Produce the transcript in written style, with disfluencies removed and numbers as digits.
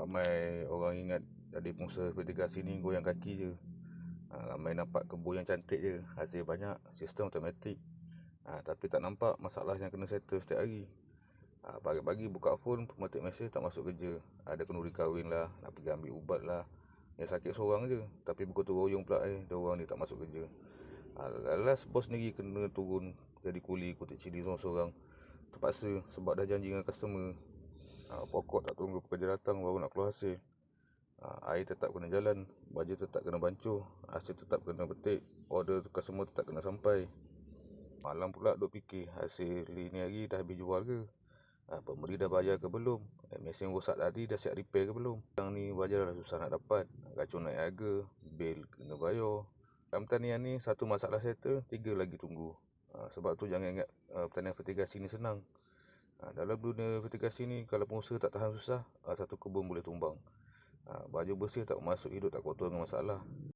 Ramai orang ingat jadi pengusaha vertikasi ni goyang kaki je. Ramai nampak kebun yang cantik je, hasil banyak, sistem automatik. Tapi tak nampak masalah yang kena settle setiap hari. Pagi-pagi buka phone, pemetik mesej tak masuk kerja. Ada kenduri kahwin lah, nak pergi ambil ubat lah. Yang sakit seorang je, tapi bergotong royong pula diorang ni tak masuk kerja. Last bos sendiri kena turun jadi kuli kutik cili seorang-seorang. Terpaksa sebab dah janji dengan customer. Pokok tak tunggu pekerja datang baru nak keluar hasil. Air tetap kena jalan, baju tetap kena bancuh, hasil tetap kena petik, order customer tetap kena sampai. Malam pula duk fikir hasil ni hari dah habis jual ke, pembeli dah bayar ke belum, mesin rosak tadi dah siap repair ke belum. Yang ni bajar dah susah nak dapat, racun naik harga, bil kena bayar. Dalam pertanian ni satu masalah settle, 3 lagi tunggu. Sebab tu jangan ingat pertanian vertikasi ni senang. Dalam dunia vertikasi ni, kalau pengusaha tak tahan susah, satu kebun boleh tumbang. Baju bersih tak masuk hidup tak kotor dengan masalah.